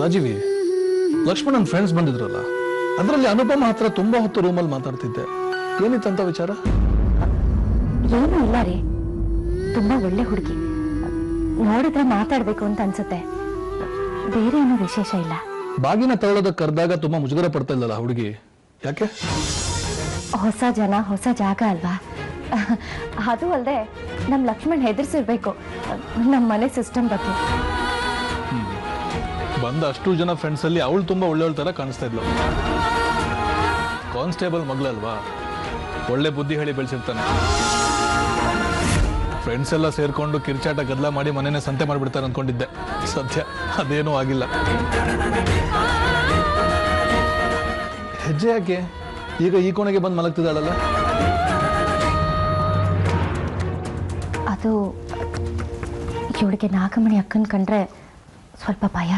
Rajeevi, Lakshmanan friends ಬಂದಿದ್ರಲ್ಲ, ಅದರಲ್ಲಿ ಅನುಪಮ ಹತ್ರ ತುಂಬಾ ಹೊತ್ತು ರೂಮಲ್ಲಿ ಮಾತಾಡ್ತಿದ್ದೆ. ಏನಿತ್ತಂತ ವಿಚಾರ? ಏನೂ ಇಲ್ಲ ರೀ, ತುಂಬಾ ಒಳ್ಳೆ ಹುಡುಗಿ, ನೋಡಿದ್ರೆ ಮಾತಾಡ್ಬೇಕು ಅಂತ ಅನ್ಸುತ್ತೆ, ಬೇರೆ ಏನೂ ವಿಶೇಷ ಇಲ್ಲ. ಬಾಗಿನ ತಗೊಳ್ಳೋದಕ್ಕೆ ಕರೆದಾಗ ತುಂಬಾ ಮುಜುಗರ ಪಡ್ತಾ ಇಲ್ಲಲ್ಲ ಹುಡುಗಿ, ಯಾಕೆ? ಹೊಸ ಜನ ಹೊಸ ಜಾಗ ಅಲ್ವಾ. ಅದು ಅಲ್ಲದೆ ನಮ್ ಲಕ್ಷ್ಮಣ್ ಹೆದರ್ಸಿರ್ಬೇಕು ನಮ್ಮ ಮನೆ ಸಿಸ್ಟಮ್ ಬಗ್ಗೆ. ಬಂದ ಅಷ್ಟು ಜನ ಫ್ರೆಂಡ್ಸ್ ಅಲ್ಲಿ ಅವಳು ತುಂಬಾ ಒಳ್ಳೆಯವಳ ತರ ಕಾಣಿಸ್ತಾ ಇದ್ಲು. ಕಾನ್ಸ್ಟೇಬಲ್ ಮಗಳಲ್ವಾ, ಒಳ್ಳೆ ಬುದ್ಧಿ ಹೇಳಿ ಬೆಳೆಸಿರ್ತಾನೆ. ಫ್ರೆಂಡ್ಸ್ ಎಲ್ಲ ಸೇರ್ಕೊಂಡು ಕಿರ್ಚಾಟ ಗದ್ದಲ ಮಾಡಿ ಮನೆನೇ ಸಂತೆ ಮಾಡಿಬಿಡ್ತಾರೆ ಅನ್ಕೊಂಡಿದ್ದೆ. ಸದ್ಯ ಅದೇನೂ ಆಗಿಲ್ಲ. ಹೆಜ್ಜೆ ಯಾಕೆ ಈಗ ಈ ಕೋಣೆಗೆ ಬಂದು ಮಲಗ್ತಿದ್ದಾಳಲ್ಲ? ಅದು ಇವಳಿಗೆ ನಾಗಮಣಿ ಅಕ್ಕನ್ ಕಂಡ್ರೆ ಸ್ವಲ್ಪ ಭಯ.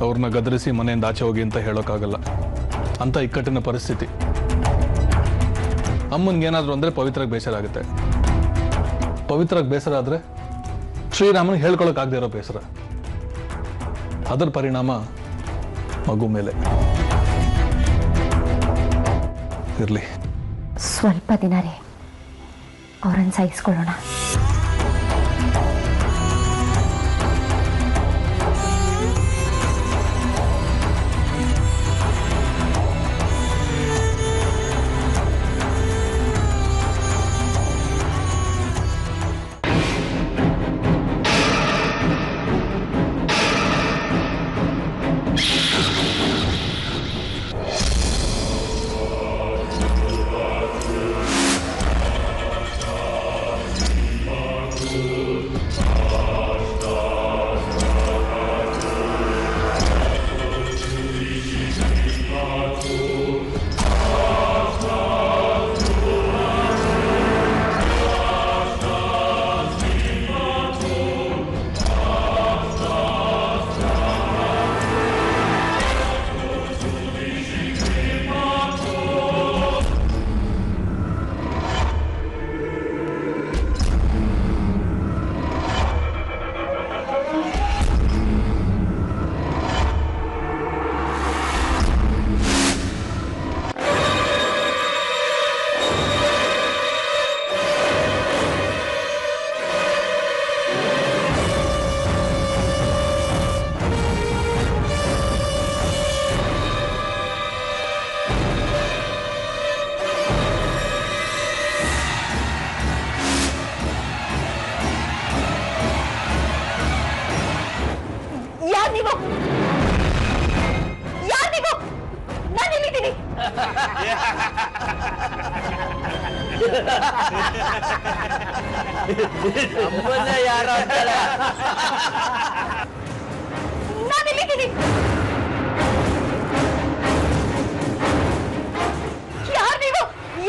ಅವ್ರನ್ನ ಗದರಿಸಿ ಮನೆಯಿಂದ ಆಚೆ ಹೋಗಿ ಅಂತ ಹೇಳೋಕ್ಕಾಗಲ್ಲ, ಅಂತ ಇಕ್ಕಟ್ಟಿನ ಪರಿಸ್ಥಿತಿ. ಅಮ್ಮನ್ಗೇನಾದ್ರು ಅಂದ್ರೆ ಪವಿತ್ರಕ್ಕೆ ಬೇಸರ ಆಗುತ್ತೆ. ಪವಿತ್ರಕ್ಕೆ ಬೇಸರ ಆದ್ರೆ ಶ್ರೀರಾಮನ್ ಹೇಳ್ಕೊಳಕ್ಕಾಗದೇ ಇರೋ ಬೇಸರ. ಅದರ ಪರಿಣಾಮ ಮಗು ಮೇಲೆ. ಇರ್ಲಿ, ಸ್ವಲ್ಪ ದಿನ ರೀ, ಅವ್ರನ್ನ ಸಹಿಸ್ಕೊಳ್ಳೋಣ.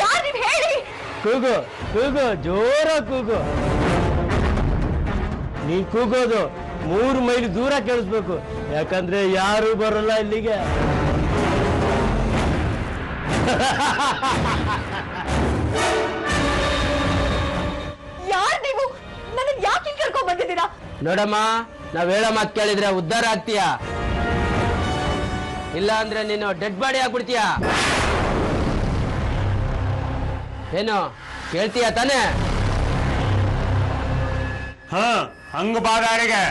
ಯಾರು ಹೇಳಿ. ಕೂಗು ಕೂಗು, ಜೋರ ಕೂಗು. ನೀ ಕೂಗೋದು 3 ಮೈಲ್ ದೂರ ಕೇಳಿಸ್ಬೇಕು, ಯಾಕಂದ್ರೆ ಯಾರು ಬರಲ್ಲ ಇಲ್ಲಿಗೆ. ಯಾರು ನೀವು? ನನ್ನ ಯಾಕೆ ಕರ್ಕೊಂಡ್ ಬಂದಿದ್ದೀರಾ? ನೋಡಮ್ಮ, ನಾವ್ ಹೇಳೋ ಮಾತು ಕೇಳಿದ್ರೆ ಉದ್ಧಾರ ಆಗ್ತೀಯ, ಇಲ್ಲ ಅಂದ್ರೆ ನೀನು ಡೆಡ್ ಬಾಡಿ ಆಗ್ಬಿಡ್ತೀಯ. ಏನು ಕೇಳ್ತೀಯ ತಾನೇ? ಹಾ, ಹಂಗ ಬಾದಾರಿಗೆ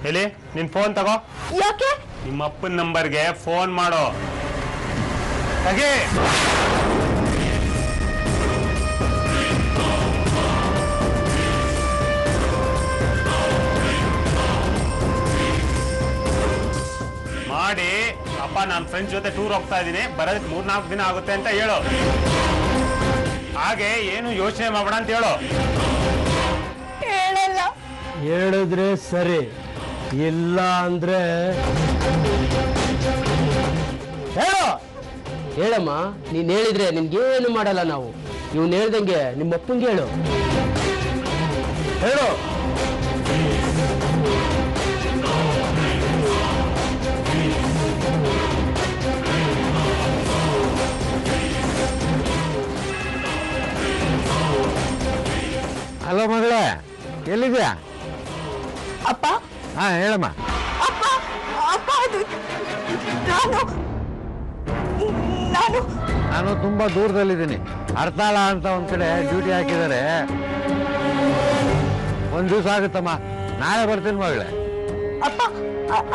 ಹೇಳಿ. ನಿನ್ ಫೋನ್ ತಗೋ. ಯಾಕೆ? ನಿಮ್ಮ ಅಪ್ಪನ ನಂಬರ್ಗೆ ಫೋನ್ ಮಾಡೋ. ತಗೆ. ಮಾಡಿ, ಅಪ್ಪ ನಾನು ಫ್ರೆಂಡ್ಸ್ ಜೊತೆ ಟೂರ್ ಹೋಗ್ತಾ ಇದ್ದೀನಿ, ಬರೋದಕ್ಕೆ 3-4 ದಿನ ಆಗುತ್ತೆ ಅಂತ ಹೇಳು. ಹಾಗೆ ಏನು ಯೋಚನೆ ಮಾಡಬೇಡ ಅಂತ ಹೇಳು. ಹೇಳಲ್ಲ. ಹೇಳಿದ್ರೆ ಸರಿ, ಇಲ್ಲ ಅಂದ್ರೆ ಹೇಳು. ಹೇಳಮ್ಮ, ನೀನ್ ಹೇಳಿದ್ರೆ ನಿನ್ಗೇನು ಮಾಡಲ್ಲ ನಾವು. ಇವ್ನು ಹೇಳ್ದಂಗೆ ನಿಮ್ಮ ಅಪ್ಪಂಗೆ ಹೇಳು. ಹೇಳು. ಹಲೋ ಮಗಳೇ, ಎಲ್ಲಿದ್ಯಾ? ಅಪ್ಪ ಹಾ ಹೇಳಮ್ಮ. ಅಪ್ಪ ಅಪ್ಪ ಅದು ನಾನು ನಾನು ನಾನು ತುಂಬಾ ದೂರದಲ್ಲಿದ್ದೀನಿ. ಹರ್ತಾಳ ಅಂತ ಒಂದ್ ಕಡೆ ಡ್ಯೂಟಿ ಹಾಕಿದ್ದಾರೆ. ಒಂದ್ ದಿವಸ ಆಗುತ್ತಮ್ಮ, ನಾಳೆ ಬರ್ತೀನಿ ಮಗಳೇ. ಅಪ್ಪ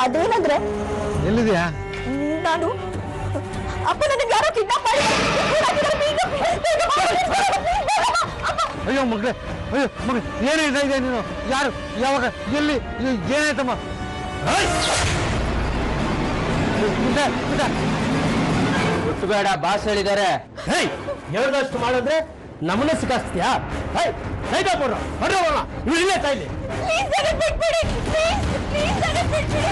ಅದೇನಂದ್ರೆ ಎಲ್ಲಿದ್ಯಾ? ನಾನು ಅಪ್ಪ ನನಗೆ ಯಾರೋ ಕಿಡ್ನಾಪ್ ಮಾಡಿ ಅಯ್ಯೋ ಮಗಳೇ, ಅಯ್ಯೋ ಮಗ, ಏನಿದೆ ನೀನು? ಯಾರು, ಯಾವಾಗ, ಎಲ್ಲಿ, ಏನಾಯ್ತಮ್ಮ? ಬೇಡ, ಬಾಸ್ ಹೇಳಿದ್ದಾರೆ. ಹೇಳ್ದಷ್ಟು ಮಾಡಿದ್ರೆ ನಮ್ಮನ್ನ ಸಿಕ್ಕಾಸ್ತೀಯಾ? ಇಲ್ಲೇ ತಾಯಿಲಿ. ಪ್ಲೀಸ್ ನನಗೆ ಬಿಟ್ಬಿಡಿ, ಪ್ಲೀಸ್ ನನಗೆ ಬಿಟ್ಬಿಡಿ.